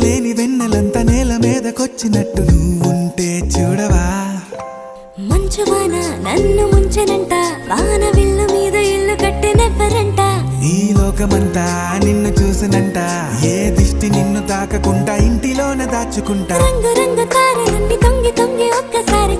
లేని వెన్నెలంతా నేల మీదకొచ్చినట్టు నువ్వుంటే చూడవా. మంచువాన నన్ను ముంచెనంట, వాన విల్లు మీద ఇల్లు కట్టినెవ్వరంట. ఈ లోకమంతా నిన్ను చూసినంట, ఏ దిష్టి నిన్ను తాకకుండా ఇంటిలోనే దాచుకుంటా. రంగు రంగు తారలన్నీ తొంగి తొంగి ఒక్కసారి